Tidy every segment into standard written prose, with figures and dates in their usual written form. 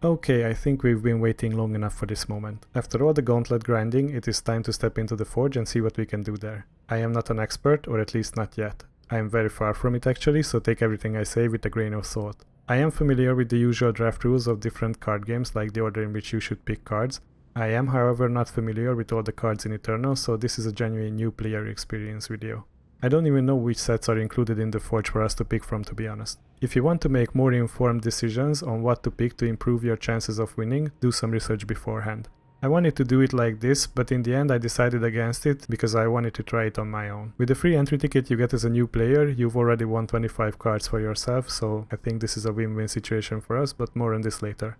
Okay, I think we've been waiting long enough for this moment. After all the gauntlet grinding, it is time to step into the forge and see what we can do there. I am not an expert, or at least not yet. I am very far from it actually, so take everything I say with a grain of salt. I am familiar with the usual draft rules of different card games, like the order in which you should pick cards. I am, however, not familiar with all the cards in Eternal, so this is a genuine new player experience video. I don't even know which sets are included in the forge for us to pick from, to be honest. If you want to make more informed decisions on what to pick to improve your chances of winning, do some research beforehand. I wanted to do it like this, but in the end I decided against it because I wanted to try it on my own. With the free entry ticket you get as a new player, you've already won 25 cards for yourself, so I think this is a win-win situation for us, but more on this later.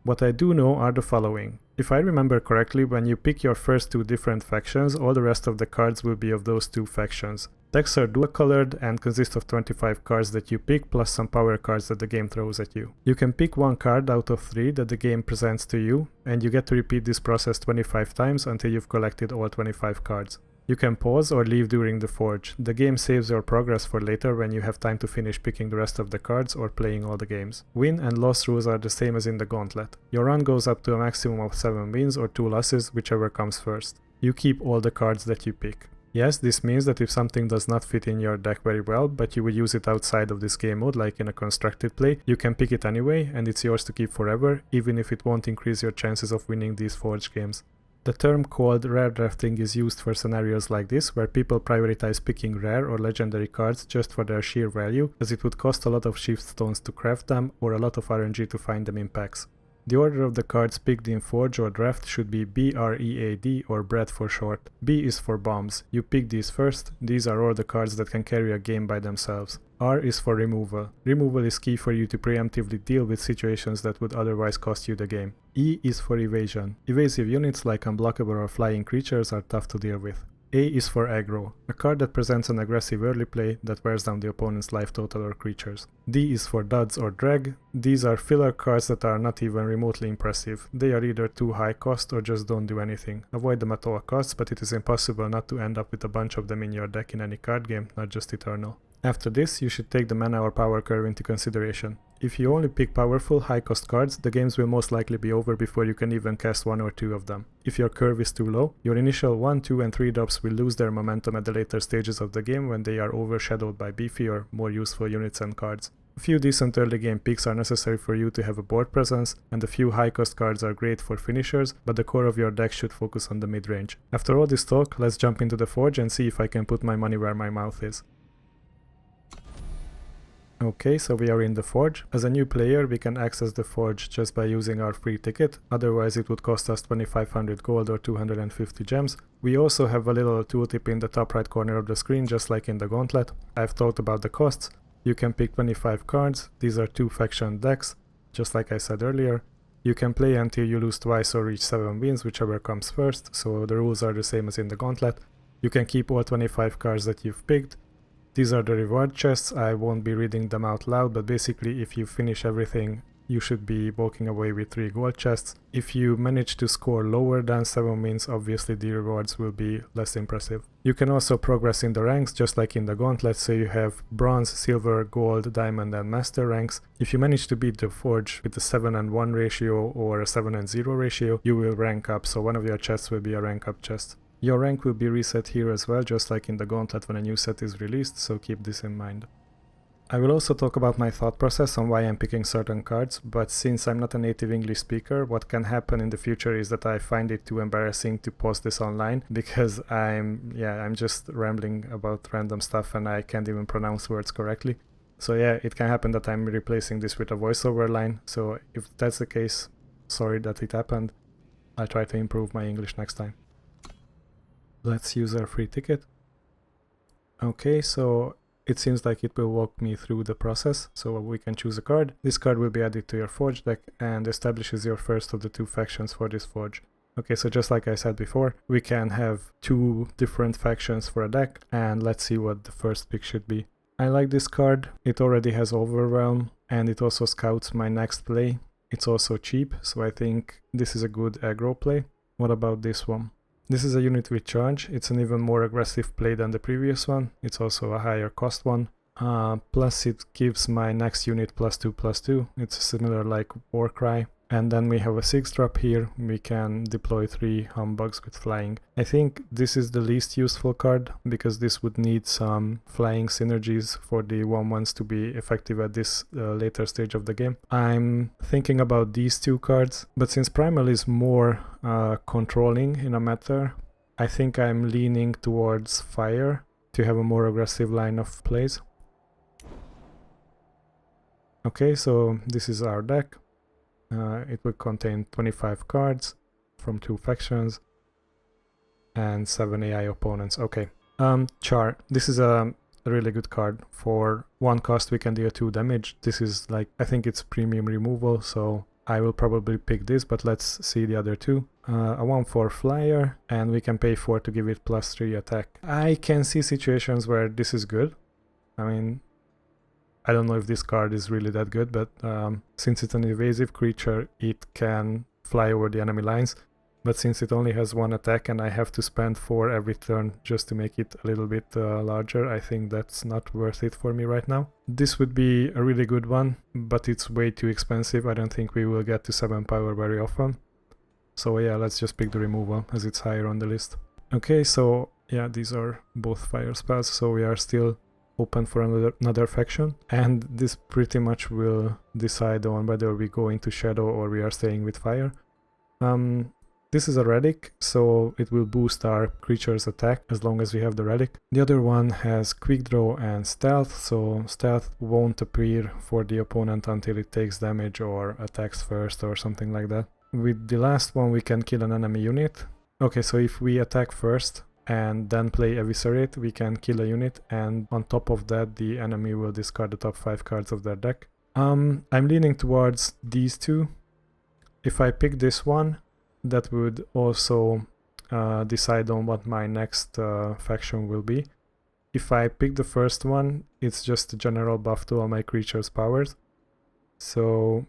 What I do know are the following. If I remember correctly, when you pick your first two different factions, all the rest of the cards will be of those two factions. Decks are dual-colored and consist of 25 cards that you pick plus some power cards that the game throws at you. You can pick one card out of 3 that the game presents to you, and you get to repeat this process 25 times until you've collected all 25 cards. You can pause or leave during the forge. The game saves your progress for later when you have time to finish picking the rest of the cards or playing all the games. Win and loss rules are the same as in the gauntlet. Your run goes up to a maximum of 7 wins or 2 losses, whichever comes first. You keep all the cards that you pick. Yes, this means that if something does not fit in your deck very well, but you will use it outside of this game mode, like in a constructed play, you can pick it anyway, and it's yours to keep forever, even if it won't increase your chances of winning these forge games. The term called rare drafting is used for scenarios like this, where people prioritize picking rare or legendary cards just for their sheer value, as it would cost a lot of shift stones to craft them or a lot of RNG to find them in packs. The order of the cards picked in Forge or Draft should be BREAD or bread for short. B is for bombs. You pick these first. These are all the cards that can carry a game by themselves. R is for removal. Removal is key for you to preemptively deal with situations that would otherwise cost you the game. E is for evasion. Evasive units like unblockable or flying creatures are tough to deal with. A is for aggro, a card that presents an aggressive early play that wears down the opponent's life total or creatures. D is for duds or drag. These are filler cards that are not even remotely impressive. They are either too high cost or just don't do anything. Avoid them at all costs, but it is impossible not to end up with a bunch of them in your deck in any card game, not just Eternal. After this, you should take the mana or power curve into consideration. If you only pick powerful, high-cost cards, the games will most likely be over before you can even cast 1 or 2 of them. If your curve is too low, your initial 1, 2 and 3 drops will lose their momentum at the later stages of the game when they are overshadowed by beefier, more useful units and cards. A few decent early game picks are necessary for you to have a board presence, and a few high-cost cards are great for finishers, but the core of your deck should focus on the mid-range. After all this talk, let's jump into the forge and see if I can put my money where my mouth is. Okay, so we are in the forge. As a new player, we can access the forge just by using our free ticket, otherwise it would cost us 2500 gold or 250 gems. We also have a little tooltip in the top right corner of the screen, just like in the gauntlet. I've talked about the costs. You can pick 25 cards, these are 2 faction decks, just like I said earlier. You can play until you lose twice or reach 7 wins, whichever comes first, so the rules are the same as in the gauntlet. You can keep all 25 cards that you've picked. These are the reward chests. I won't be reading them out loud, but basically if you finish everything, you should be walking away with 3 gold chests. If you manage to score lower than 7 wins, obviously the rewards will be less impressive. You can also progress in the ranks, just like in the gauntlet, so you have bronze, silver, gold, diamond and master ranks. If you manage to beat the forge with a 7 and 1 ratio or a 7 and 0 ratio, you will rank up, so one of your chests will be a rank up chest. Your rank will be reset here as well, just like in the gauntlet when a new set is released, so keep this in mind. I will also talk about my thought process on why I'm picking certain cards, but since I'm not a native English speaker, what can happen in the future is that I find it too embarrassing to post this online, because I'm just rambling about random stuff and I can't even pronounce words correctly. So yeah, it can happen that I'm replacing this with a voiceover line, so if that's the case, sorry that it happened. I'll try to improve my English next time. Let's use our free ticket. Okay, so it seems like it will walk me through the process, so we can choose a card. This card will be added to your forge deck and establishes your first of the 2 factions for this forge. Okay, so just like I said before, we can have 2 different factions for a deck, and let's see what the first pick should be. I like this card. It already has Overwhelm, and it also scouts my next play. It's also cheap, so I think this is a good aggro play. What about this one? This is a unit with charge. It's an even more aggressive play than the previous one. It's also a higher cost one. Plus it gives my next unit +2/+2. It's similar like Warcry. And then we have a 6-drop here. We can deploy 3 humbugs with flying. I think this is the least useful card because this would need some flying synergies for the 1/1s to be effective at this later stage of the game. I'm thinking about these 2 cards, but since Primal is more controlling in a matter, I think I'm leaning towards Fire to have a more aggressive line of plays. Okay, so this is our deck. It will contain 25 cards from 2 factions and 7 AI opponents. Okay. Char. This is a really good card. For 1 cost we can deal 2 damage. This is like, I think it's premium removal, so I will probably pick this, but let's see the other 2. A 1/4 flyer, and we can pay 4 to give it +3 attack. I can see situations where this is good. I mean, I don't know if this card is really that good, but since it's an evasive creature, it can fly over the enemy lines. But since it only has 1 attack and I have to spend 4 every turn just to make it a little bit larger, I think that's not worth it for me right now. This would be a really good one, but it's way too expensive. I don't think we will get to 7 power very often. So yeah, let's just pick the removal as it's higher on the list. Okay, so yeah, these are both fire spells, so we are still open for another faction, and this pretty much will decide on whether we go into Shadow or we are staying with Fire. This is a relic, so it will boost our creature's attack as long as we have the relic. The other one has quick draw and stealth, so stealth won't appear for the opponent until it takes damage or attacks first or something like that. With the last one we can kill an enemy unit. Okay, so if we attack first and then play Eviscerate, we can kill a unit, and on top of that the enemy will discard the top 5 cards of their deck. I'm leaning towards these 2. If I pick this one, that would also decide on what my next faction will be. If I pick the first one, it's just a general buff to all my creatures' powers. So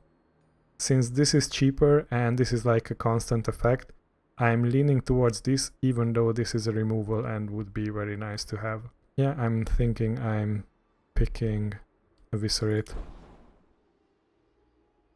since this is cheaper and this is like a constant effect, I'm leaning towards this, even though this is a removal and would be very nice to have. Yeah, I'm thinking I'm picking Eviscerate.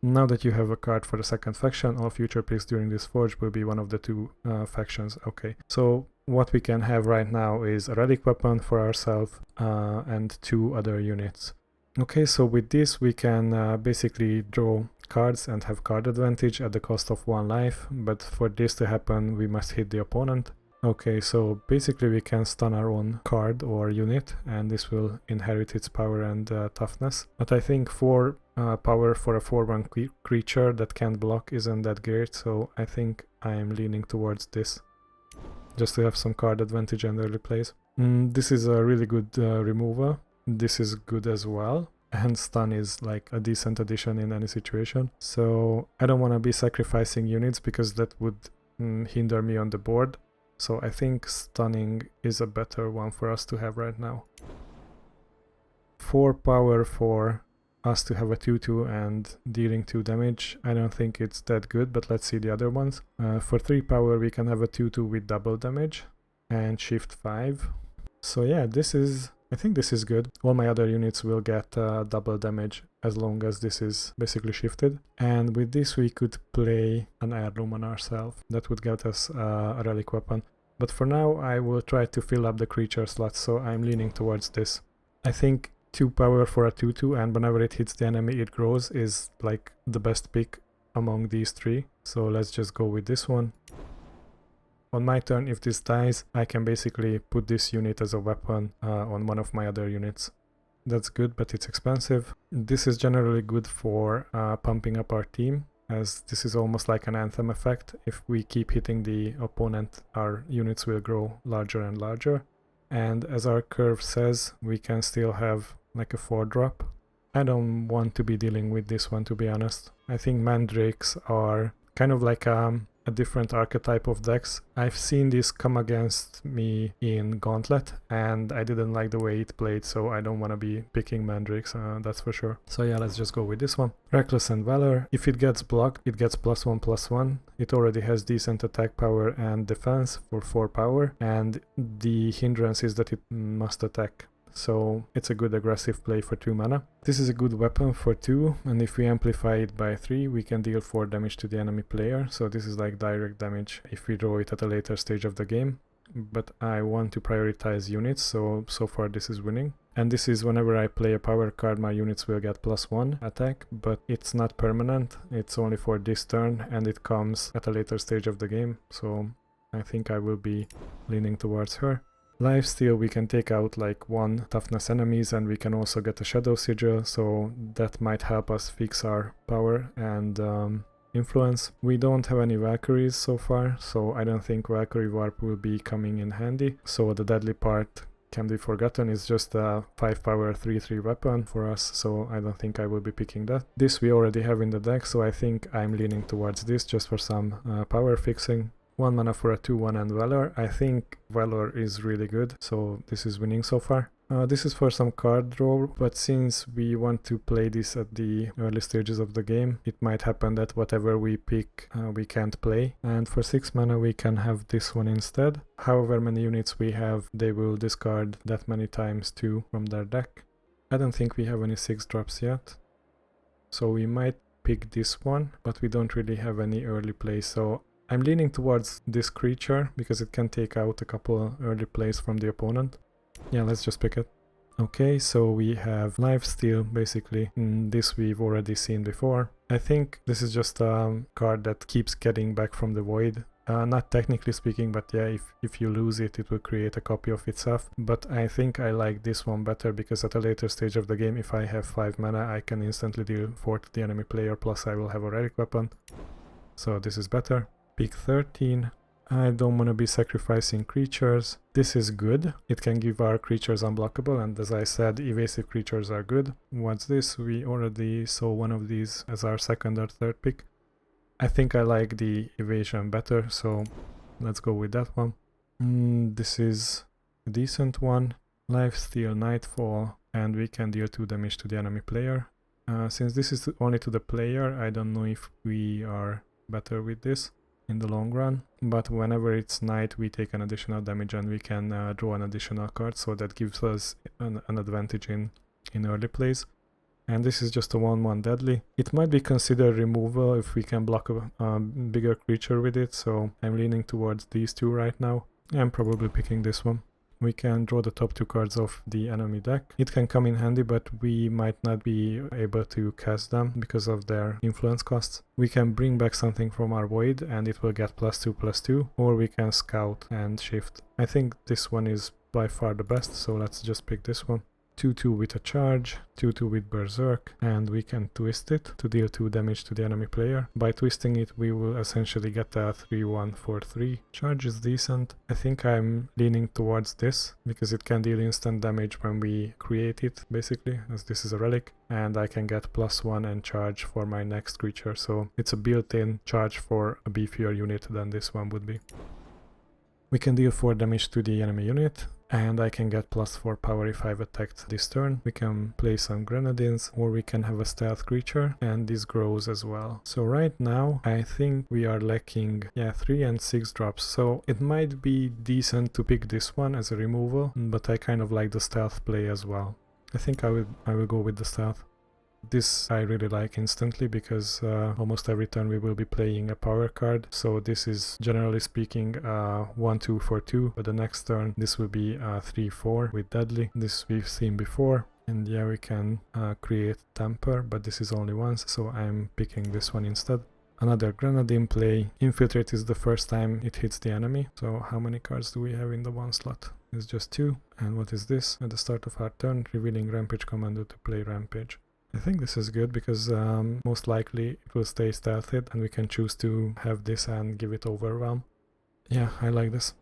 Now that you have a card for the second faction, all future picks during this forge will be one of the 2 factions. Okay, so what we can have right now is a relic weapon for ourselves and 2 other units. Okay, so with this we can basically draw cards and have card advantage at the cost of 1 life, but for this to happen we must hit the opponent. Okay, so basically we can stun our own card or unit, and this will inherit its power and toughness. But I think 4 power for a 4/1 creature that can't block isn't that great, so I think I'm leaning towards this, just to have some card advantage and early plays. This is a really good removal. This is good as well, and stun is like a decent addition in any situation. So I don't want to be sacrificing units because that would hinder me on the board. So I think stunning is a better one for us to have right now. 4 power for us to have a 2/2 and dealing 2 damage. I don't think it's that good, but let's see the other ones. For 3 power we can have a 2/2 with double damage and shift 5. So yeah, I think this is good. All my other units will get double damage as long as this is basically shifted. And with this we could play an heirloom on ourselves. That would get us a relic weapon. But for now I will try to fill up the creature slots, so I'm leaning towards this. I think 2 power for a 2/2, and whenever it hits the enemy it grows, is like the best pick among these 3. So let's just go with this one. On my turn, if this dies, I can basically put this unit as a weapon on one of my other units. That's good, but it's expensive. This is generally good for pumping up our team, as this is almost like an anthem effect. If we keep hitting the opponent, our units will grow larger and larger. And as our curve says, we can still have like a 4-drop. I don't want to be dealing with this one, to be honest. I think mandrakes are kind of like a different archetype of decks. I've seen this come against me in Gauntlet, and I didn't like the way it played, so I don't want to be picking mandrakes, that's for sure. So yeah, let's just go with this one. Reckless and Valor. If it gets blocked, it gets +1/+1. It already has decent attack power and defense for 4 power, and the hindrance is that it must attack. so it's a good aggressive play for 2 mana. This is a good weapon for 2, and if we amplify it by 3, we can deal 4 damage to the enemy player, so this is like direct damage if we draw it at a later stage of the game. But I want to prioritize units, so far this is winning. And this is whenever I play a power card, my units will get +1 attack, but it's not permanent, it's only for this turn, and it comes at a later stage of the game, so I think I will be leaning towards her. Lifesteal, we can take out like 1 toughness enemies, and we can also get a shadow sigil, so that might help us fix our power and influence. We don't have any Valkyries so far, so I don't think Valkyrie Warp will be coming in handy, so the deadly part can be forgotten. It's just a 5 power 3/3 weapon for us, so I don't think I will be picking that. This we already have in the deck, so I think I'm leaning towards this just for some power fixing. 1 mana for a 2/1 and Valor. I think Valor is really good, so this is winning so far. This is for some card draw, but since we want to play this at the early stages of the game, it might happen that whatever we pick we can't play. And for 6 mana we can have this one instead. However many units we have, they will discard that many times too from their deck. I don't think we have any 6-drops yet, so we might pick this one, but we don't really have any early play, so I'm leaning towards this creature because it can take out a couple early plays from the opponent. Yeah, let's just pick it. Okay, so we have Lifesteal, basically. This we've already seen before. I think this is just a card that keeps getting back from the void. Not technically speaking, but yeah, if you lose it, it will create a copy of itself. But I think I like this one better because at a later stage of the game, if I have 5 mana, I can instantly deal 4 to the enemy player, plus I will have a relic weapon. So this is better. Pick 13. I don't want to be sacrificing creatures. This is good. It can give our creatures unblockable, and as I said, evasive creatures are good. What's this? We already saw one of these as our 2nd or 3rd pick. I think I like the evasion better, so let's go with that one. This is a decent one. Lifesteal, Nightfall, and we can deal 2 damage to the enemy player. Since this is only to the player, I don't know if we are better with this in the long run, but whenever it's night we take an additional damage and we can draw an additional card, so that gives us an advantage in early plays. And this is just a 1/1 deadly. It might be considered removal if we can block a bigger creature with it, so I'm leaning towards these 2 right now. I'm probably picking this one. We can draw the top 2 cards of the enemy deck. It can come in handy, but we might not be able to cast them because of their influence costs. We can bring back something from our void and it will get +2/+2, or we can scout and shift. I think this one is by far the best, so let's just pick this one. 2/2 with a charge, 2/2 with Berserk, and we can twist it to deal 2 damage to the enemy player. By twisting it, we will essentially get a 3/1 for 3. Charge is decent. I think I'm leaning towards this, because it can deal instant damage when we create it, basically, as this is a relic, and I can get +1 and charge for my next creature, so it's a built-in charge for a beefier unit than this one would be. We can deal 4 damage to the enemy unit, and I can get +4 power if I've attacked this turn. We can play some grenadines, or we can have a stealth creature, and this grows as well. So right now I think we are lacking 3 and 6 drops, so it might be decent to pick this one as a removal, but I kind of like the stealth play as well. I think I will go with the stealth. This I really like instantly because almost every turn we will be playing a power card, so this is generally speaking 1/2 for 2, but the next turn this will be 3/4 with deadly. This we've seen before, and yeah, we can create temper, but this is only once, so I'm picking this one instead. Another grenadine play. Infiltrate is the first time it hits the enemy, so how many cards do we have in the 1 slot? It's just 2. And what is this? At the start of our turn, revealing Rampage Commando to play Rampage. I think this is good because most likely it will stay stealthed and we can choose to have this and give it Overwhelm. Yeah, I like this.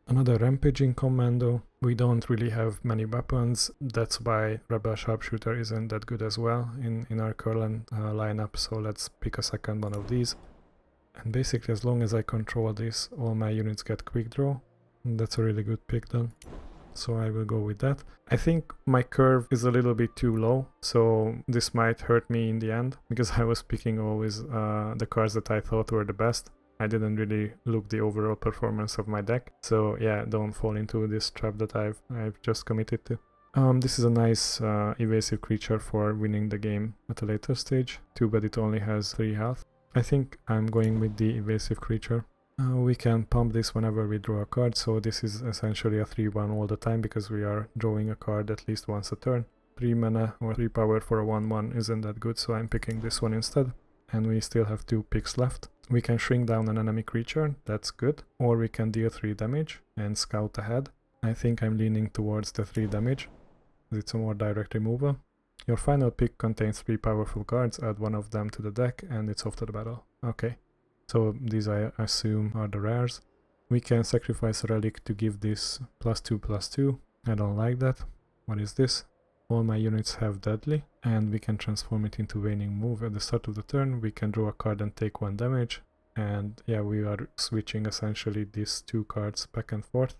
Another Rampaging Commando. We don't really have many weapons, that's why Rebel Sharpshooter isn't that good as well in our current lineup, so let's pick a second one of these. And basically as long as I control this, all my units get quick draw. And that's a really good pick then. So I will go with that. I think my curve is a little bit too low, so this might hurt me in the end, because I was picking always the cards that I thought were the best. I didn't really look the overall performance of my deck, so yeah, don't fall into this trap that I've just committed to. This is a nice evasive creature for winning the game at a later stage. Too bad it only has 3 health. I think I'm going with the evasive creature. We can pump this whenever we draw a card, so this is essentially a 3-1 all the time because we are drawing a card at least once a turn. 3 mana or 3 power for a 1-1 isn't that good, so I'm picking this one instead. And we still have 2 picks left. We can shrink down an enemy creature, that's good. Or we can deal 3 damage and scout ahead. I think I'm leaning towards the 3 damage. It's a more direct removal. Your final pick contains 3 powerful cards, add one of them to the deck and it's off to the battle. Okay. So these I assume are the rares. We can sacrifice a relic to give this +2/+2. I don't like that. What is this? All my units have deadly, and we can transform it into waning move. At the start of the turn we can draw a card and take 1 damage. And yeah, we are switching essentially these 2 cards back and forth.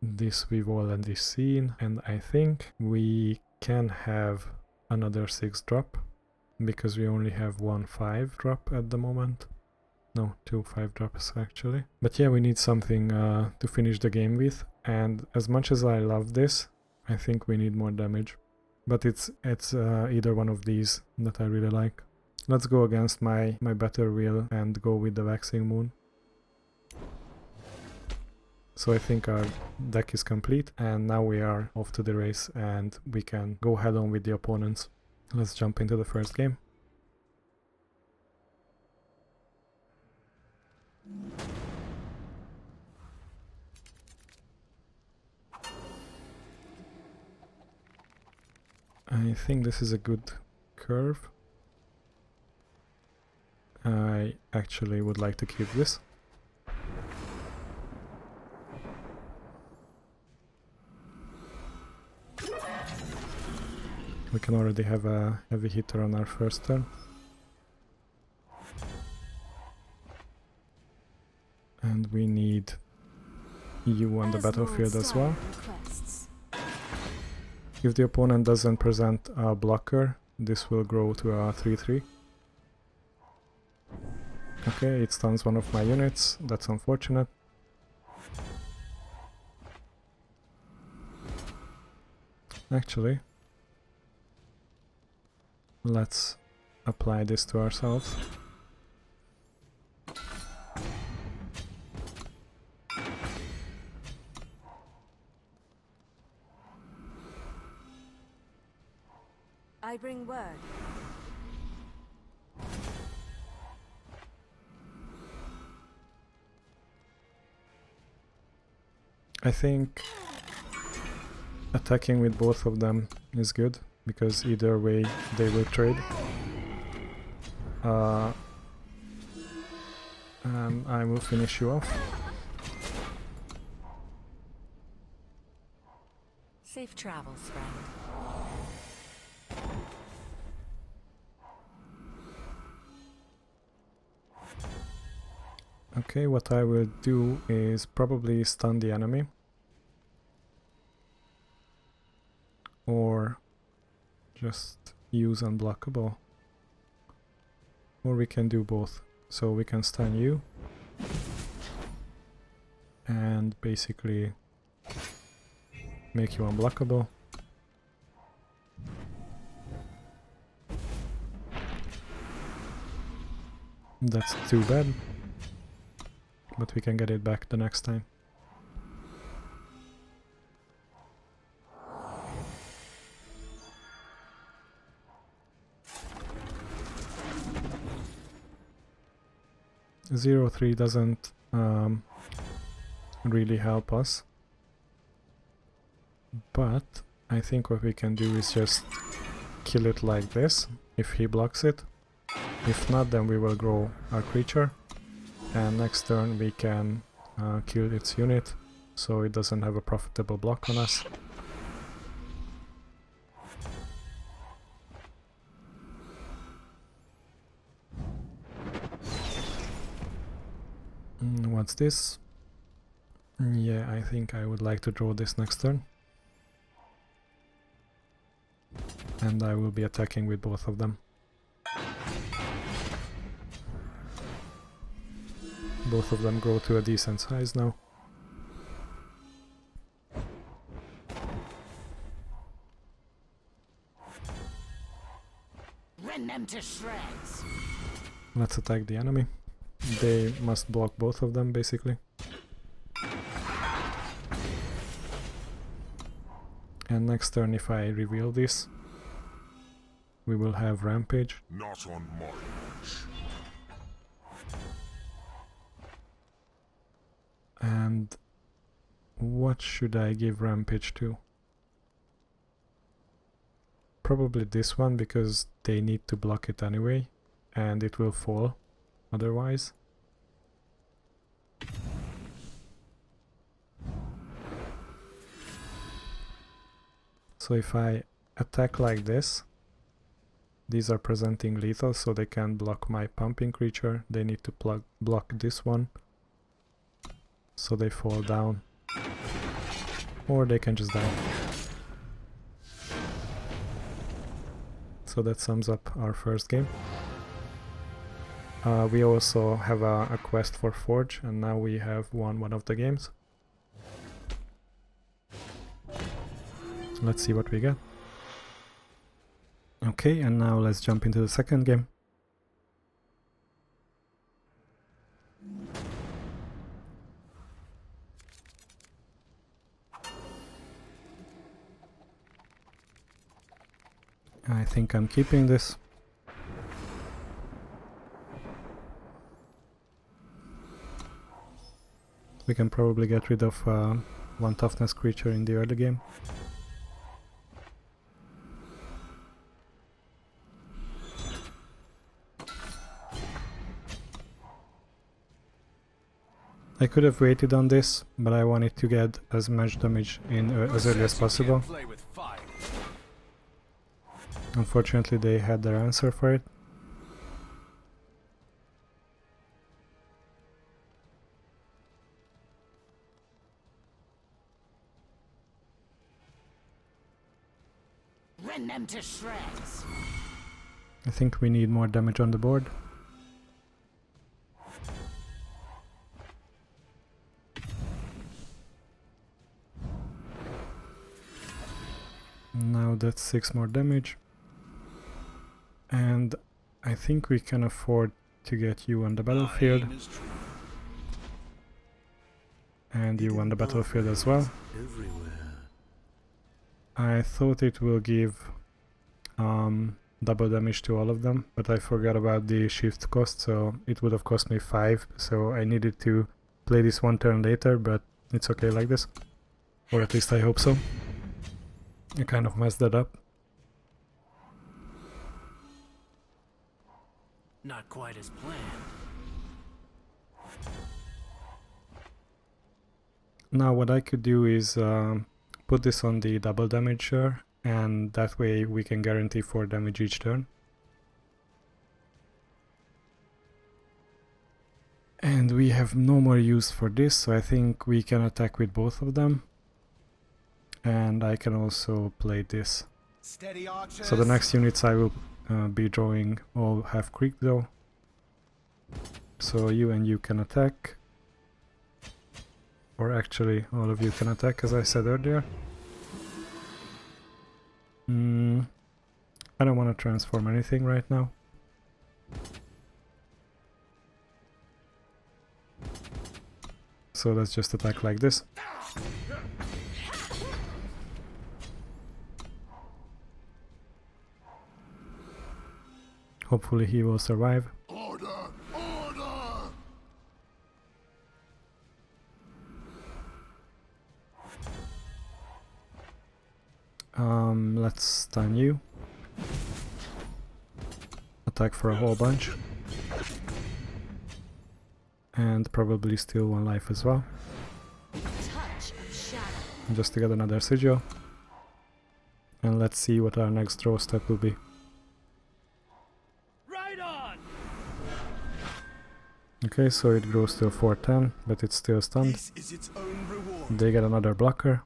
This we've already seen, and I think we can have another 6 drop because we only have 1 5 drop at the moment. No, 2 5 drops actually. But yeah, we need something to finish the game with, and as much as I love this, I think we need more damage. But it's either one of these that I really like. Let's go against my better will and go with the Waxing Moon. So I think our deck is complete, and now we are off to the race and we can go head on with the opponents. Let's jump into the first game. I think this is a good curve. I actually would like to keep this. We can already have a heavy hitter on our first turn. And we need you on the battlefield as well. If the opponent doesn't present a blocker, this will grow to a 3-3. Okay, it stuns one of my units, that's unfortunate. Actually, let's apply this to ourselves. I bring word. I think attacking with both of them is good, because either way they will trade. And I will finish you off. Safe travels, friend. Okay, what I will do is probably stun the enemy. Or just use unblockable. Or we can do both. So we can stun you. And basically make you unblockable. That's too bad. But we can get it back the next time. Zero 3 doesn't really help us, but I think what we can do is just kill it like this if he blocks it. If not, then we will grow our creature, and next turn we can kill its unit so it doesn't have a profitable block on us. What's this? Yeah, I think I would like to draw this next turn. And I will be attacking with both of them. Both of them grow to a decent size now. them to shreds. Let's attack the enemy. They must block both of them, basically. And next turn, if I reveal this, we will have Rampage. Not on my watch. And what should I give Rampage to? Probably this one, because they need to block it anyway, and it will fall otherwise. So if I attack like this, these are presenting lethal, so they can block my pumping creature. They need to block this one, so they fall down. Or they can just die. So that sums up our first game. We also have a quest for Forge, and now we have won one of the games. Let's see what we get. Okay, and now let's jump into the second game. I think I'm keeping this. We can probably get rid of one toughness creature in the early game. I could have waited on this, but I wanted to get as much damage in as early as possible. Unfortunately, they had their answer for it. Rend them to shreds. I think we need more damage on the board. Now that's 6 more damage. And I think we can afford to get you on the battlefield. And you on the battlefield as well. I thought it will give double damage to all of them, but I forgot about the shift cost, so it would have cost me 5, so I needed to play this one turn later, but it's okay like this. Or at least I hope so. I kind of messed that up. Not quite as planned. Now what I could do is put this on the double damager, and that way we can guarantee 4 damage each turn. And we have no more use for this, so I think we can attack with both of them. And I can also play this. Steady, archers. So the next units I will be drawing all have creep though. So you and you can attack. Or actually all of you can attack, as I said earlier. I don't want to transform anything right now. So let's just attack like this. Hopefully he will survive. Order! Order! Let's stun you. Attack for a whole bunch. And probably steal 1 life as well. Touch of shadow. Just to get another sigil. And let's see what our next draw step will be. Right on. Okay, so it grows to a 410, but it's still stunned. This is its own reward. They get another blocker.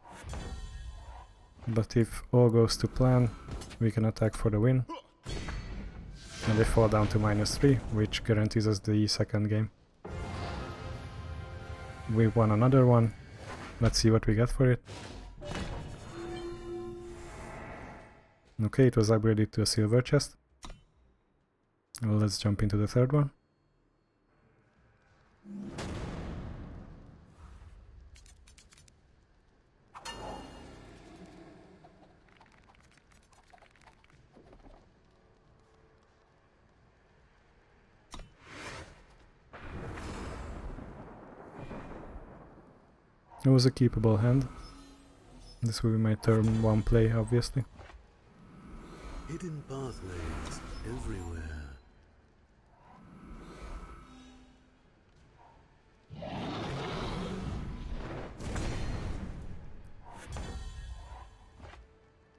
But if all goes to plan, we can attack for the win. And they fall down to -3, which guarantees us the second game. We won another one. Let's see what we get for it. Okay, it was upgraded to a silver chest. Well, let's jump into the third one. It was a keepable hand. This will be my turn 1 play, obviously. Hidden pathways everywhere.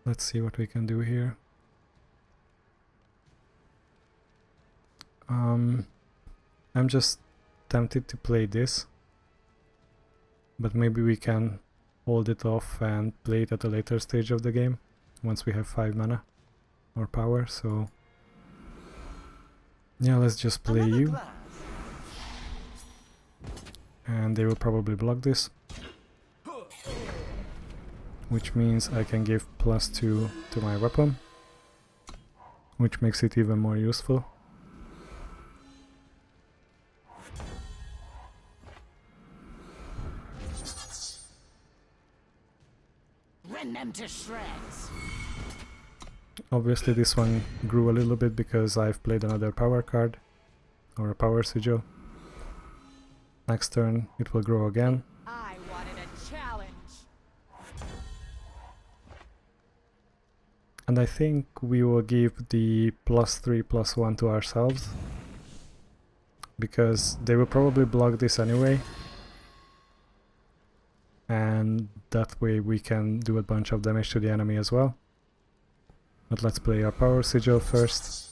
Let's see what we can do here. I'm just tempted to play this, but maybe we can hold it off and play it at a later stage of the game, once we have 5 mana or power, so yeah, let's just play you. And they will probably block this, which means I can give +2 to my weapon, which makes it even more useful. Rend them to shreds. Obviously this one grew a little bit because I've played another power card, or a power sigil. Next turn it will grow again. I wanted a challenge. And I think we will give the +3/+1 to ourselves, because they will probably block this anyway, and that way we can do a bunch of damage to the enemy as well. But let's play our power sigil first.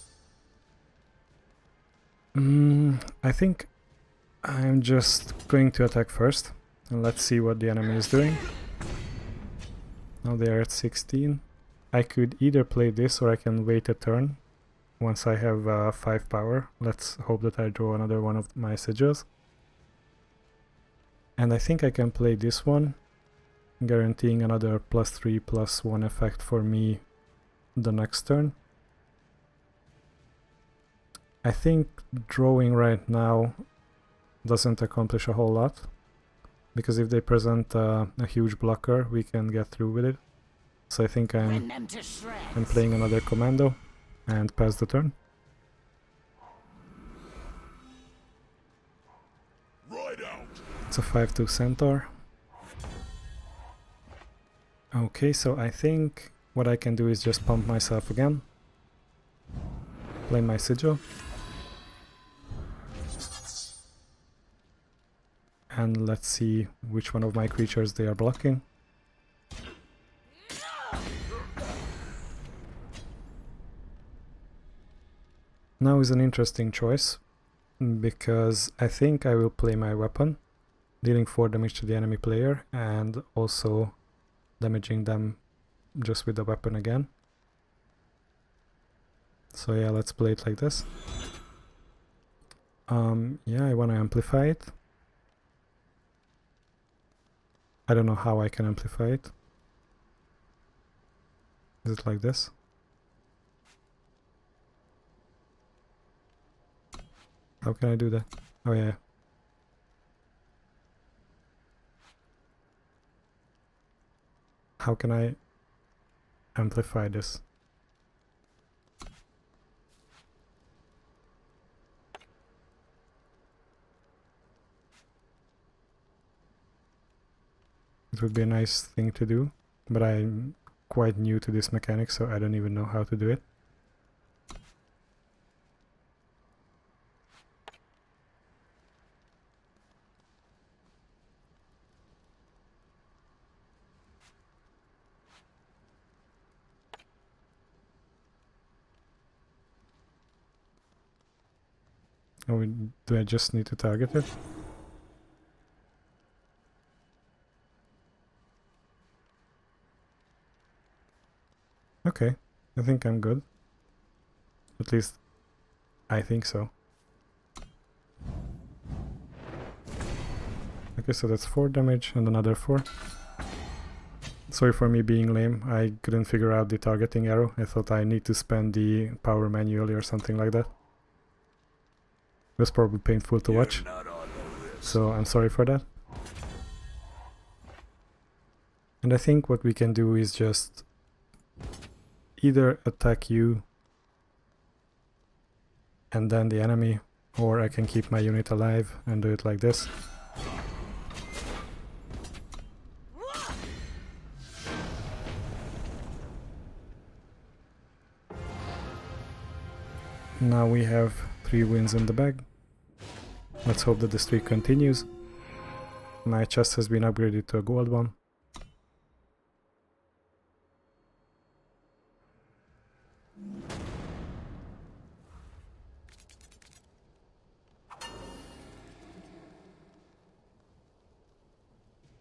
I think I'm just going to attack first, and let's see what the enemy is doing. Now they are at 16. I could either play this or I can wait a turn once I have 5 power. Let's hope that I draw another one of my sigils. And I think I can play this one, guaranteeing another +3/+1 effect for me the next turn. I think drawing right now doesn't accomplish a whole lot, because if they present a huge blocker, we can get through with it. So I think I'm playing another commando and pass the turn. Right out. It's a 5/2 centaur. Okay, so I think what I can do is just pump myself again. Play my sigil. And let's see which one of my creatures they are blocking. Now is an interesting choice, because I think I will play my weapon, dealing 4 damage to the enemy player and also damaging them just with the weapon again. So yeah, let's play it like this. Yeah, I want to amplify it. I don't know how I can amplify it. Is it like this? How can I do that? Oh yeah. How can I amplify this? It would be a nice thing to do, but I'm quite new to this mechanic, so I don't even know how to do it. Oh, do I just need to target it? Okay, I think I'm good. At least, I think so. Okay, so that's 4 damage and another 4. Sorry for me being lame, I couldn't figure out the targeting arrow. I thought I need to spend the power manually or something like that. It was probably painful to watch, so I'm sorry for that. And I think what we can do is just either attack you and then the enemy, or I can keep my unit alive and do it like this. Now we have 3 wins in the bag. Let's hope that the streak continues. My chest has been upgraded to a gold one.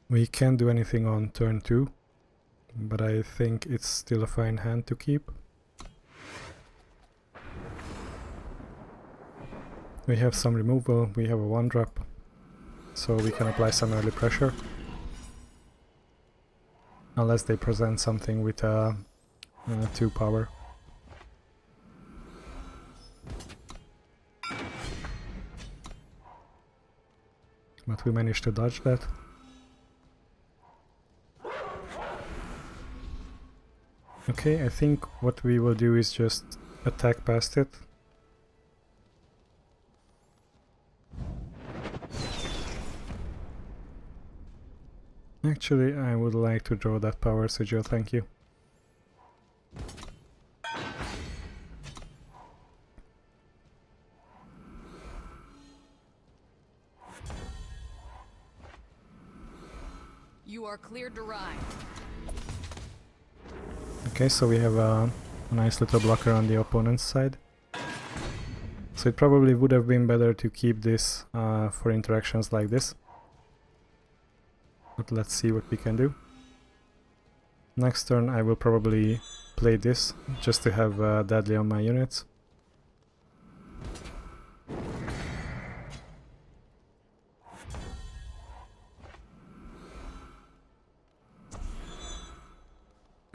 We can't do anything on turn 2, but I think it's still a fine hand to keep. We have some removal, we have a 1-drop, so we can apply some early pressure. Unless they present something with a 2 power. But we managed to dodge that. Okay, I think what we will do is just attack past it. Actually, I would like to draw that power sigil, thank you. You are cleared to ride. Okay, so we have a nice little blocker on the opponent's side. So it probably would have been better to keep this for interactions like this. But let's see what we can do. Next turn I will probably play this, just to have deadly on my units.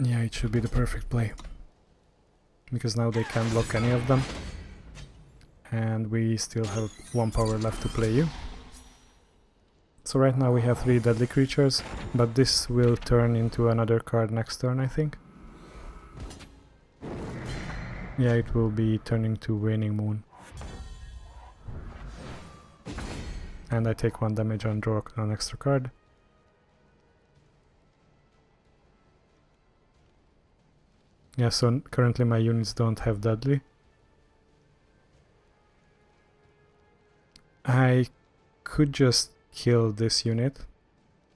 Yeah, it should be the perfect play. Because now they can't block any of them. And we still have 1 power left to play you. So right now we have 3 deadly creatures, but this will turn into another card next turn, I think. Yeah, it will be turning to Waning Moon. And I take 1 damage and draw an extra card. Yeah, so currently my units don't have deadly. I could just kill this unit,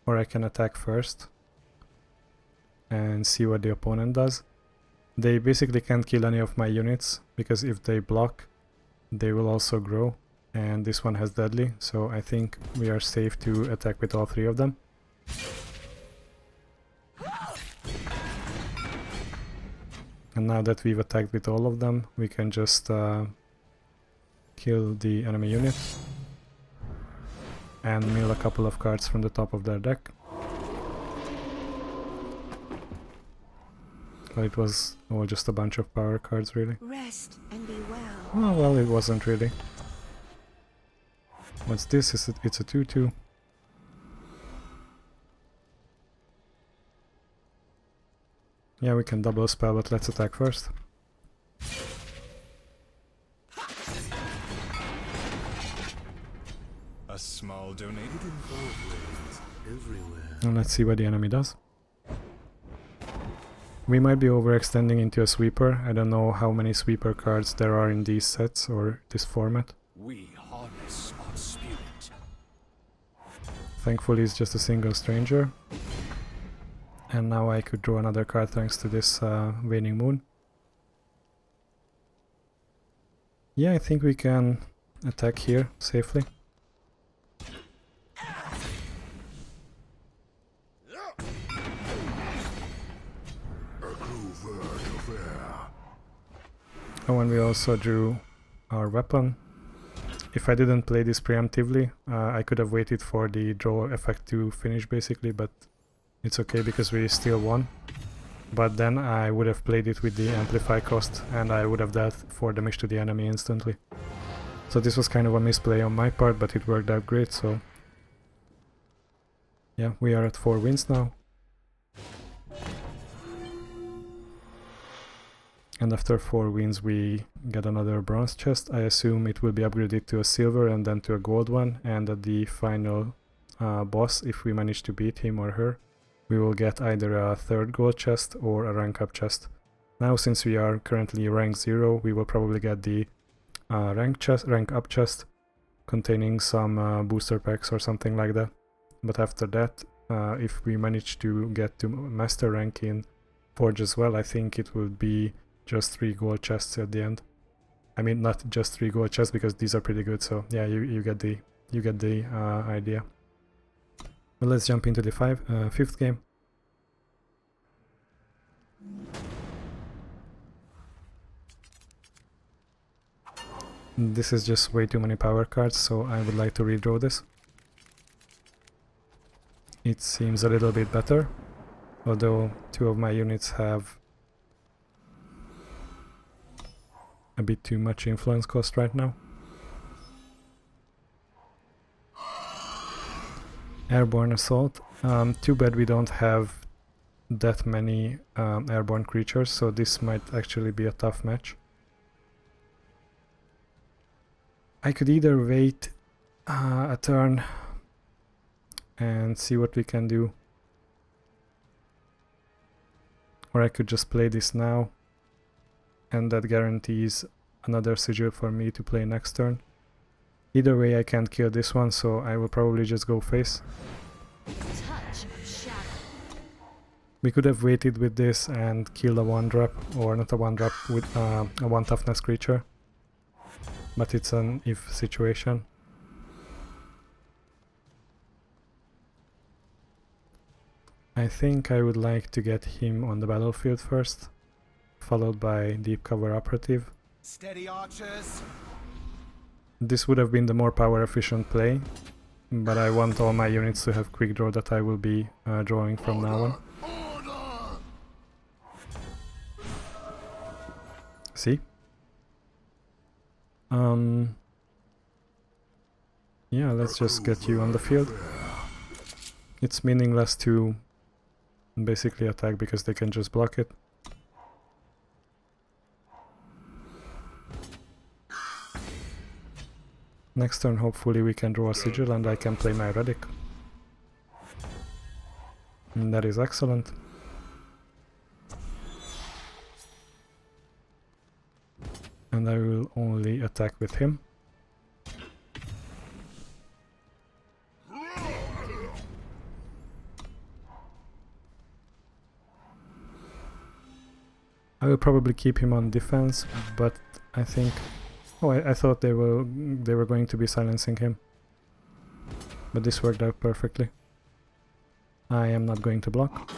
or I can attack first and see what the opponent does. They basically can't kill any of my units, because if they block, they will also grow, and this one has deadly, so I think we are safe to attack with all 3 of them. And now that we've attacked with all of them, we can just kill the enemy unit and mill a couple of cards from the top of their deck. But it was all just a bunch of power cards, really. Rest and be well. Oh, well, it wasn't really. What's this? It's a 2/2. Yeah, we can double spell, but let's attack first. A small donation. Hidden pathways everywhere. And let's see what the enemy does. We might be overextending into a sweeper. I don't know how many sweeper cards there are in these sets or this format. We harness our spirit. Thankfully it's just a single stranger. And now I could draw another card thanks to this Waning Moon. Yeah, I think we can attack here safely. Oh, and we also drew our weapon. If I didn't play this preemptively, I could have waited for the draw effect to finish basically, but it's okay because we still won. But then I would have played it with the amplify cost and I would have dealt 4 damage to the enemy instantly. So this was kind of a misplay on my part, but it worked out great, so yeah, we are at 4 wins now. And after 4 wins we get another bronze chest. I assume it will be upgraded to a silver and then to a gold one, and at the final boss, if we manage to beat him or her, we will get either a 3rd gold chest or a rank up chest. Now since we are currently rank 0, we will probably get the rank up chest containing some booster packs or something like that. But after that, if we manage to get to master rank in Forge as well, I think it will be just 3 gold chests at the end. I mean, not just 3 gold chests, because these are pretty good, so yeah, you get the idea. But let's jump into the 5th game. This is just way too many power cards, so I would like to redraw this. It seems a little bit better, although 2 of my units have a bit too much influence cost right now. Airborne Assault. Too bad we don't have that many airborne creatures, so this might actually be a tough match. I could either wait a turn and see what we can do, or I could just play this now, and that guarantees another sigil for me to play next turn. Either way I can't kill this one, so I will probably just go face. Touch of shadow. We could have waited with this and killed a 1-drop, or not a 1-drop, with a 1 toughness creature. But it's an if situation. I think I would like to get him on the battlefield first, followed by Deep Cover Operative. Steady, archers! This would have been the more power efficient play, but I want all my units to have quick draw that I will be drawing from now on. Order! See? Yeah, let's just get you on the field. It's meaningless to basically attack because they can just block it. Next turn hopefully we can draw a sigil and I can play my relic. And that is excellent. And I will only attack with him. I will probably keep him on defense, but I think... Oh, I thought they were going to be silencing him. But this worked out perfectly. I am not going to block.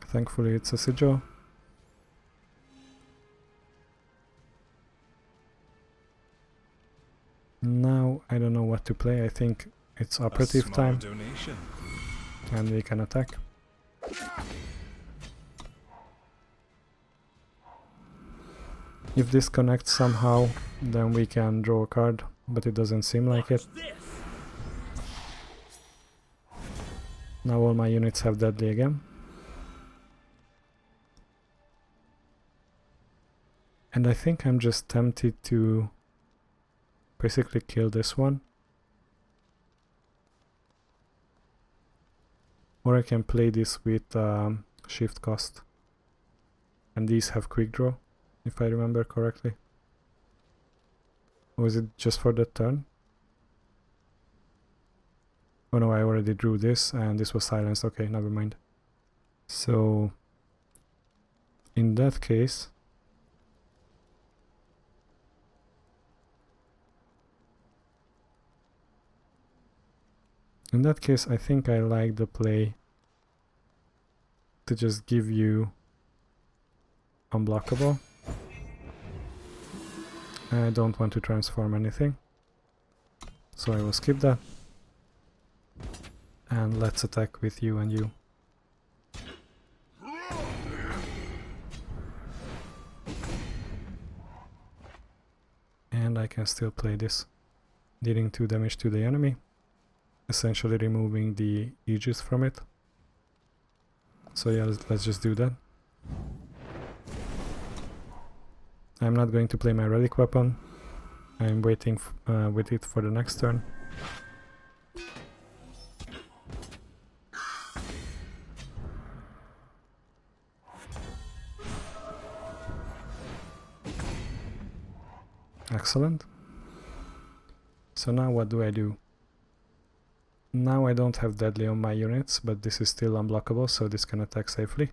Thankfully it's a sigil. Now I don't know what to play. I think it's operative time. Donation. And we can attack. If this connects somehow, then we can draw a card, but it doesn't seem like it. Now all my units have deadly again. And I think I'm just tempted to basically kill this one. Or I can play this with shift cost. And these have quick draw, if I remember correctly. Or is it just for that turn? Oh no, I already drew this and this was silenced. Okay, never mind. So, in that case... I think I like the play to just give you unblockable. I don't want to transform anything, so I will skip that. And let's attack with you and you. And I can still play this, dealing 2 damage to the enemy, essentially removing the Aegis from it. So yeah, let's just do that. I'm not going to play my relic weapon. I'm waiting with it for the next turn. Excellent. So now what do? Now I don't have deadly on my units, but this is still unblockable, so this can attack safely.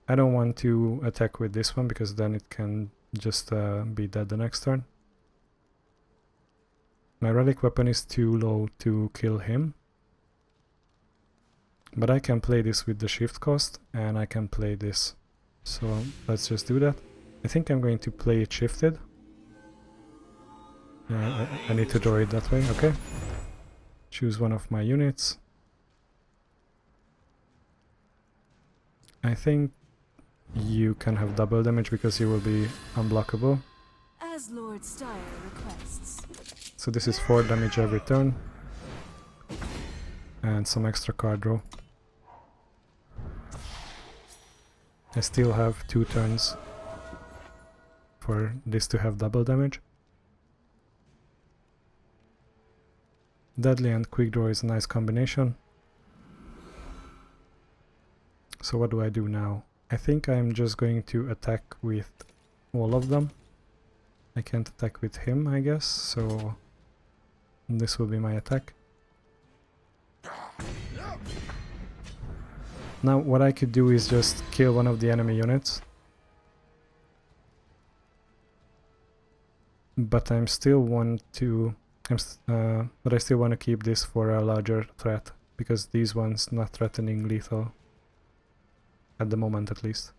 I don't want to attack with this one because then it can just be dead the next turn. My relic weapon is too low to kill him, but I can play this with the shift cost, and I can play this. So let's just do that. I think I'm going to play it shifted. I need to draw it that way, okay. Choose one of my units. I think you can have double damage because you will be unblockable. As Lord Styre requests. So this is 4 damage every turn. And some extra card draw. I still have 2 turns for this to have double damage. Deadly and quick draw is a nice combination. So what do I do now? I think I'm just going to attack with all of them. I can't attack with him, I guess, so this will be my attack. Now what I could do is just kill one of the enemy units. But I still want to keep this for a larger threat, because these ones not threatening lethal. At the moment at least.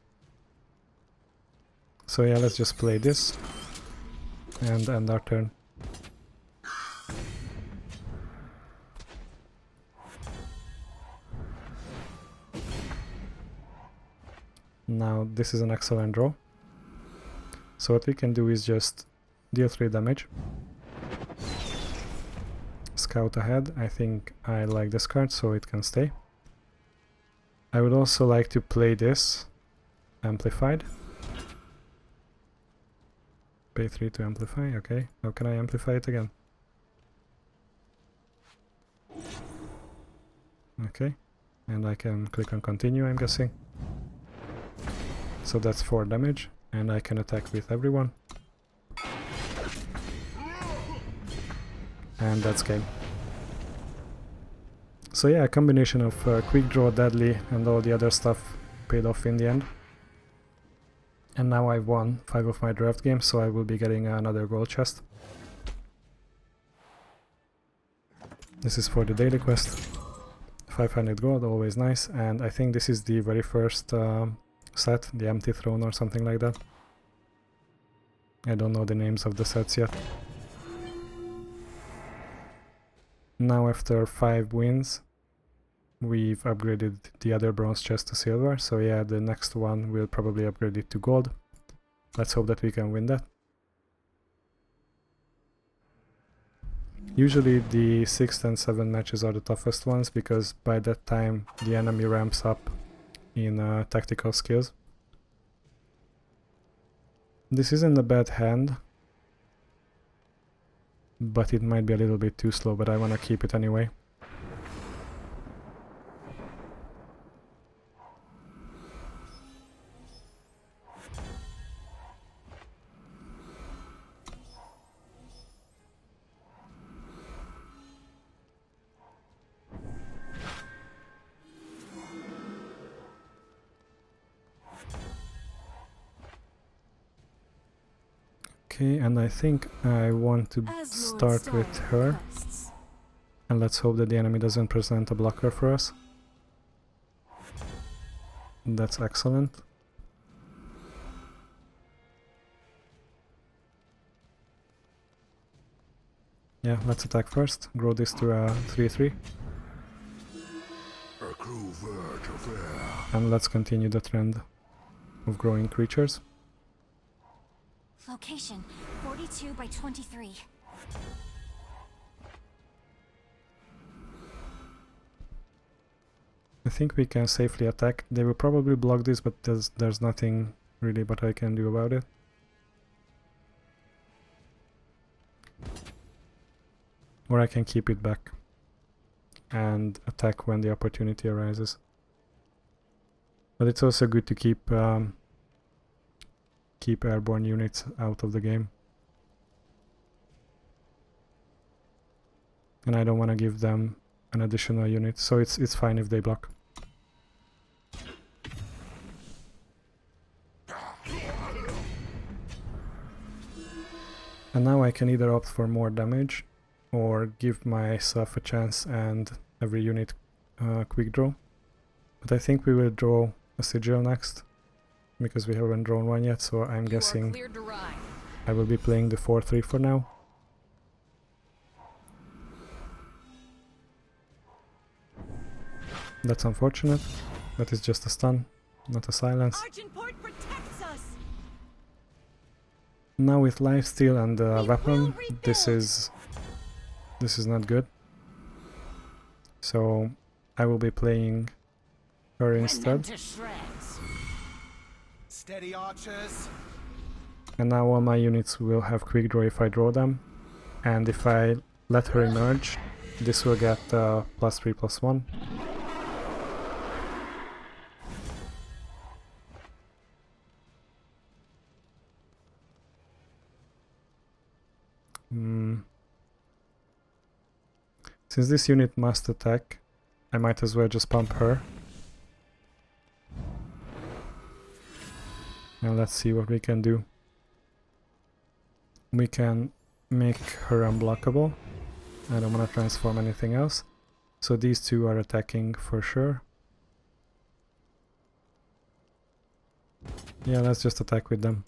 So yeah, let's just play this and end our turn. Now this is an excellent draw. So what we can do is just deal 3 damage. Scout ahead. I think I like this card, so it can stay. I would also like to play this amplified. Pay 3 to amplify, okay. How can I amplify it again? Okay, and I can click on continue, I'm guessing. So that's 4 damage, and I can attack with everyone. And that's game. So yeah, a combination of quick draw, deadly, and all the other stuff paid off in the end. And now I've won 5 of my draft games, so I will be getting another gold chest. This is for the daily quest. 500 gold, always nice, and I think this is the very first set, the empty throne or something like that. I don't know the names of the sets yet. Now after 5 wins, we've upgraded the other bronze chest to silver, so yeah, the next one will probably upgrade it to gold. Let's hope that we can win that. Usually the 6th and 7th matches are the toughest ones, because by that time the enemy ramps up in tactical skills. This isn't a bad hand, but it might be a little bit too slow, but I wanna keep it anyway. Okay, and I think I want to start with her. And let's hope that the enemy doesn't present a blocker for us. That's excellent. Yeah, let's attack first. Grow this to a 3-3. And let's continue the trend of growing creatures. Location 42 by 23. I think we can safely attack. They will probably block this, but there's nothing really what I can do about it. Or I can keep it back and attack when the opportunity arises. But it's also good to keep airborne units out of the game. And I don't want to give them an additional unit, so it's fine if they block. And now I can either opt for more damage or give myself a chance and every unit quick draw. But I think we will draw a sigil next, because we haven't drawn one yet, so I'm guessing I will be playing the 4-3 for now. That's unfortunate, but it's just a stun, not a silence. Now with lifesteal and weapon, this is not good. So I will be playing her instead. Steady, archers. And now all my units will have quick draw if I draw them. And if I let her emerge, this will get +3/+1. Since this unit must attack, I might as well just pump her. And let's see what we can do. We can make her unblockable. I don't want to transform anything else. So these two are attacking for sure. Yeah, let's just attack with them.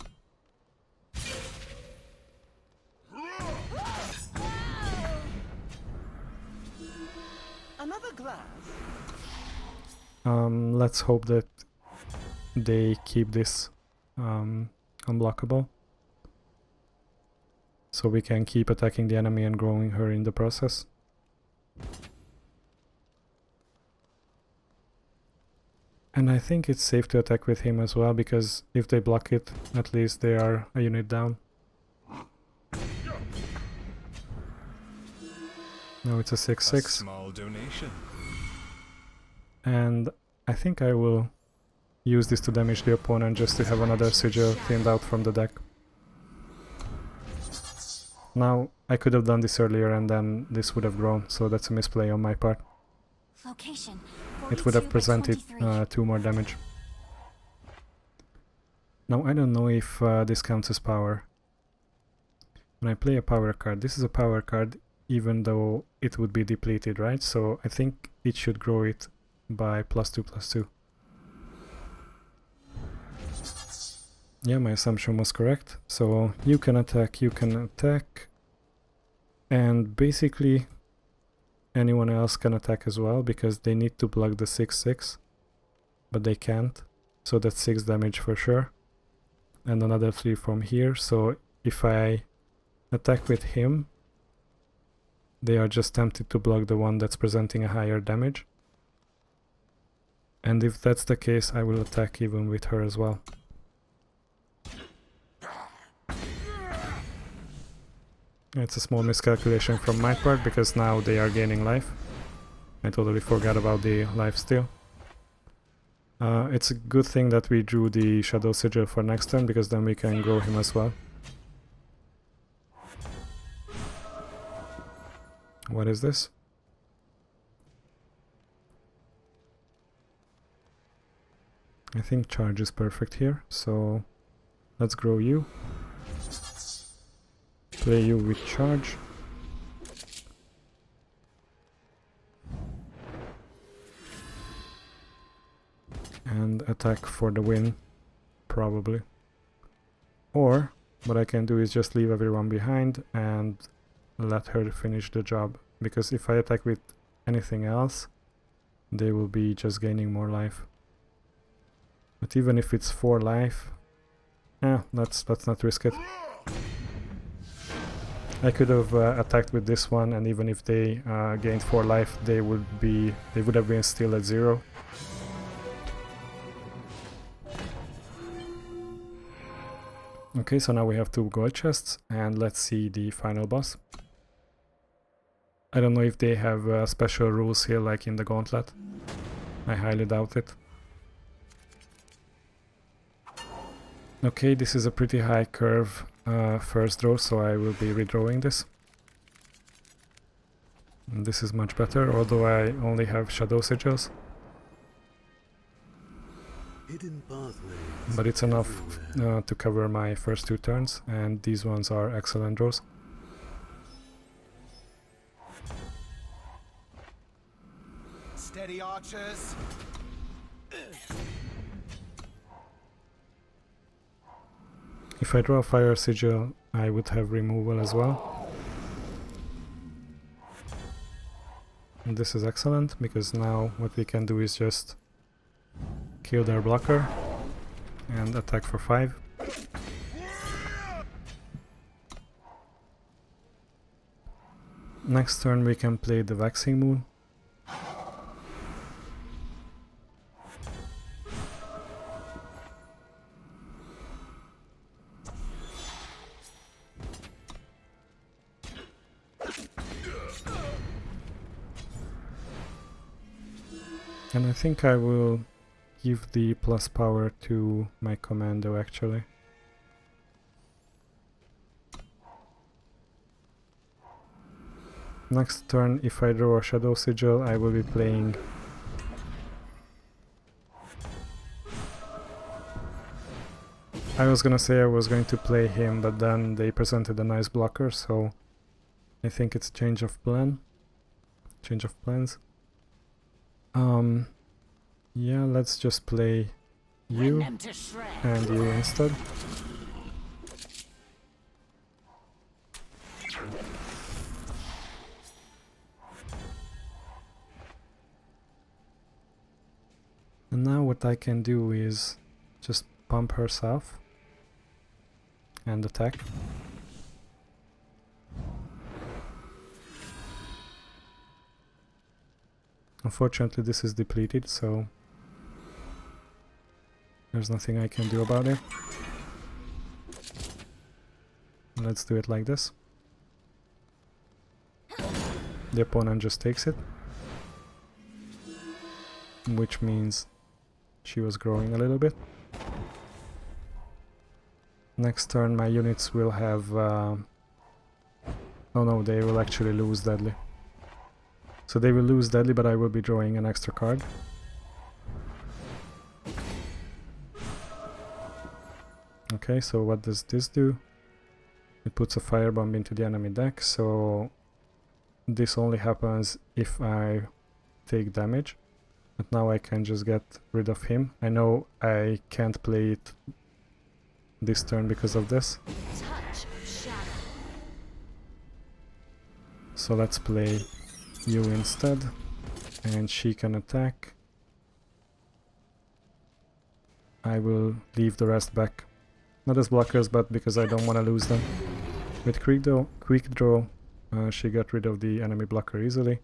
Another glass. Let's hope that they keep this unblockable, so we can keep attacking the enemy and growing her in the process. And I think it's safe to attack with him as well, because if they block it, at least they are a unit down. Now it's a 6/6. Small donation. And I think I will use this to damage the opponent just to have another sigil cleaned out from the deck. Now, I could have done this earlier and then this would have grown, so that's a misplay on my part. Location It would have presented 2 more damage. Now, I don't know if this counts as power. When I play a power card, this is a power card even though it would be depleted, right? So I think it should grow it by +2/+2. Yeah, my assumption was correct. So you can attack, and basically anyone else can attack as well, because they need to block the 6/6, but they can't. So that's 6 damage for sure, and another 3 from here. So if I attack with him, they are just tempted to block the one that's presenting a higher damage. And if that's the case, I will attack even with her as well. It's a small miscalculation from my part, because now they are gaining life. I totally forgot about the lifesteal. It's a good thing that we drew the Shadow Sigil for next turn, because then we can grow him as well. What is this? I think charge is perfect here, so let's grow you. Play you with charge. And attack for the win, probably. Or what I can do is just leave everyone behind and let her finish the job, because if I attack with anything else, they will be just gaining more life. But even if it's 4 life, let's not risk it. I could have attacked with this one, and even if they gained 4 life, they would have been still at 0. Okay, so now we have 2 gold chests, and let's see the final boss. I don't know if they have special rules here like in the gauntlet. I highly doubt it. Okay, this is a pretty high curve first draw, so I will be redrawing this. And this is much better, although I only have shadow sigils. Hidden pathways. But it's enough to cover my first 2 turns, and these ones are excellent draws. Steady, archers. If I draw a fire sigil, I would have removal as well. And this is excellent, because now what we can do is just kill their blocker and attack for 5. Next turn we can play the Waxing Moon. And I think I will give the plus power to my commando actually. Next turn, if I draw a shadow sigil, I will be playing I was gonna say I was going to play him, but then they presented a nice blocker, so I think it's change of plans. Yeah, let's just play you and you instead. And now what I can do is just pump herself and attack. Unfortunately this is depleted, so there's nothing I can do about it. Let's do it like this. The opponent just takes it, which means she was growing a little bit. Next turn my units will have... oh no, they will actually lose deadly. So they will lose deadly, but I will be drawing an extra card. Okay, so what does this do? It puts a firebomb into the enemy deck, so this only happens if I take damage. But now I can just get rid of him. I know I can't play it this turn because of this. So let's play you instead, and she can attack. I will leave the rest back. Not as blockers, but because I don't want to lose them. With quick draw, she got rid of the enemy blocker easily.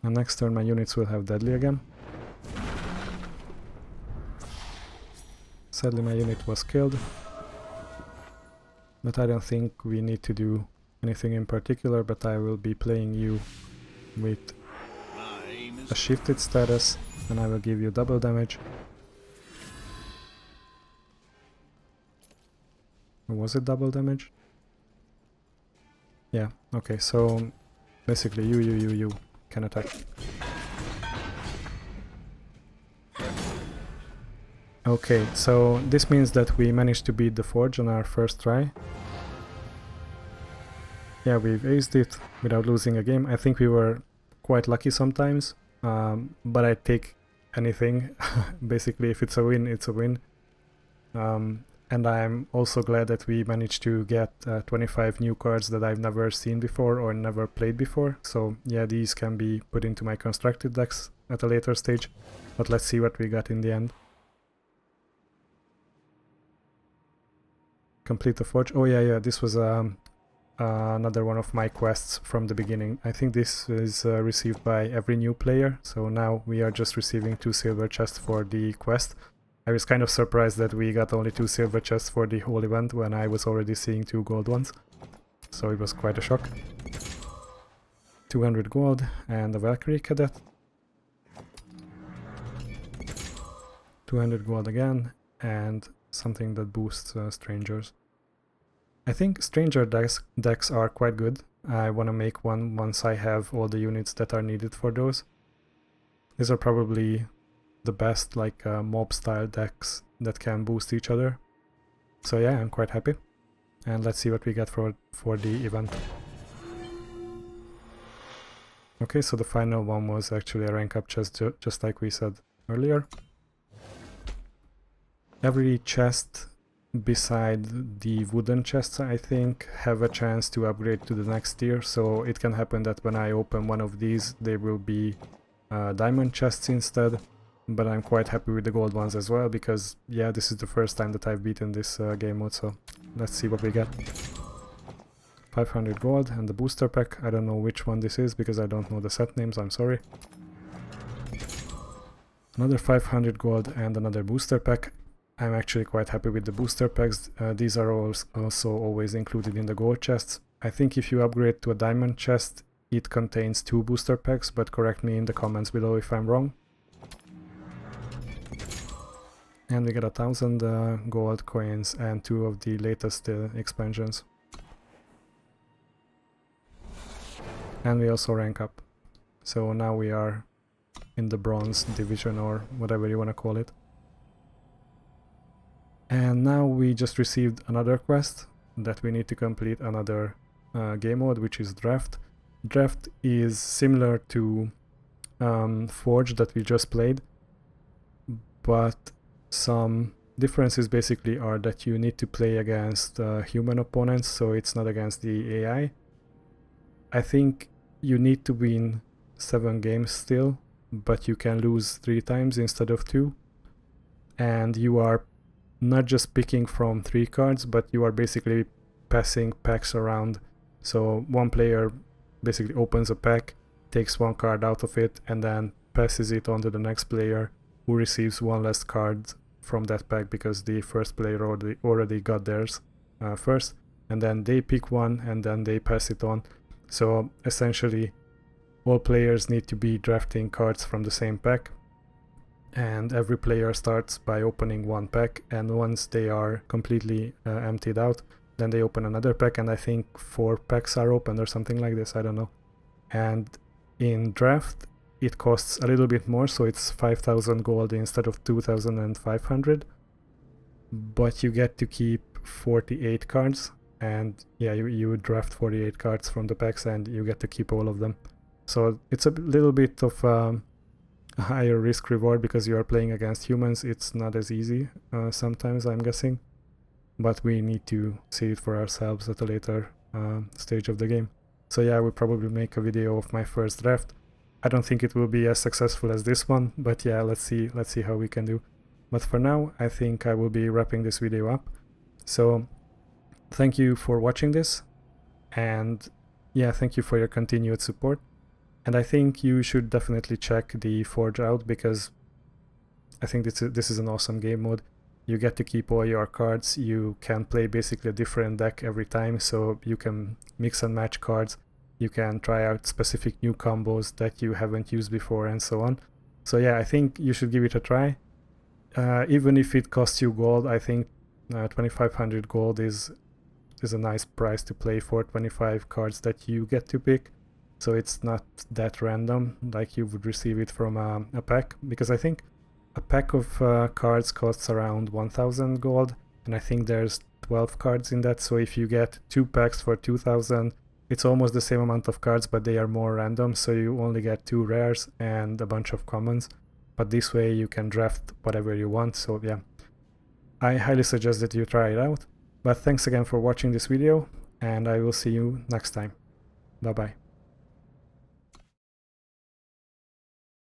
And next turn my units will have deadly again. Sadly my unit was killed. But I don't think we need to do anything in particular, but I will be playing you with a shifted status, and I will give you double damage. Was it double damage? Yeah, okay, so basically you can attack. Okay, so this means that we managed to beat the Forge on our first try. Yeah, we've aced it without losing a game. I think we were quite lucky sometimes, but I take anything. Basically, if it's a win, it's a win. And I'm also glad that we managed to get 25 new cards that I've never seen before or never played before. So yeah, these can be put into my constructed decks at a later stage, but let's see what we got in the end. Complete the forge. Oh yeah, this was another one of my quests from the beginning. I think this is received by every new player, so now we are just receiving 2 silver chests for the quest. I was kind of surprised that we got only 2 silver chests for the whole event when I was already seeing 2 gold ones, so it was quite a shock. 200 gold and a Valkyrie cadet. 200 gold again, and something that boosts strangers. I think stranger decks are quite good. I want to make one once I have all the units that are needed for those. These are probably the best like mob style decks that can boost each other. So yeah, I'm quite happy. And let's see what we get for the event. Okay, so the final one was actually a rank up chest, just like we said earlier. Every chest beside the wooden chests, I think, have a chance to upgrade to the next tier, so it can happen that when I open one of these they will be diamond chests instead, but I'm quite happy with the gold ones as well, because yeah, this is the first time that I've beaten this game mode, so let's see what we get. 500 gold and the booster pack. I don't know which one this is because I don't know the set names, I'm sorry. Another 500 gold and another booster pack. I'm actually quite happy with the booster packs. These are also always included in the gold chests. I think if you upgrade to a diamond chest, it contains 2 booster packs, but correct me in the comments below if I'm wrong. And we get 1000 gold coins and 2 of the latest expansions. And we also rank up. So now we are in the bronze division, or whatever you want to call it. And now we just received another quest that we need to complete another game mode, which is Draft. Draft is similar to Forge that we just played, but some differences basically are that you need to play against human opponents, so it's not against the AI. I think you need to win 7 games still, but you can lose 3 times instead of 2. And you are not just picking from 3 cards, but you are basically passing packs around. So one player basically opens a pack, takes 1 card out of it, and then passes it on to the next player, who receives 1 less card from that pack because the first player already got theirs first, and then they pick one and then they pass it on. So essentially all players need to be drafting cards from the same pack, and every player starts by opening 1 pack, and once they are completely emptied out, then they open another pack, and I think 4 packs are opened or something like this, I don't know. And in Draft it costs a little bit more, so it's 5000 gold instead of 2500, but you get to keep 48 cards. And yeah, you draft 48 cards from the packs and you get to keep all of them. So it's a little bit of a higher risk reward because you are playing against humans. It's not as easy sometimes, I'm guessing. But we need to see it for ourselves at a later stage of the game. So yeah, I will probably make a video of my first draft. I don't think it will be as successful as this one, but yeah, let's see how we can do. But for now, I think I will be wrapping this video up. So thank you for watching this, and yeah, thank you for your continued support. And I think you should definitely check the Forge out, because I think this is an awesome game mode. You get to keep all your cards, you can play basically a different deck every time, so you can mix and match cards, you can try out specific new combos that you haven't used before, and so on. So yeah, I think you should give it a try. Even if it costs you gold, I think 2500 gold is a nice price to play for 25 cards that you get to pick. So it's not that random like you would receive it from a pack, because I think a pack of cards costs around 1000 gold, and I think there's 12 cards in that. So if you get 2 packs for 2000, it's almost the same amount of cards, but they are more random, so you only get 2 rares and a bunch of commons. But this way you can draft whatever you want. So yeah, I highly suggest that you try it out. But thanks again for watching this video, and I will see you next time. Bye bye.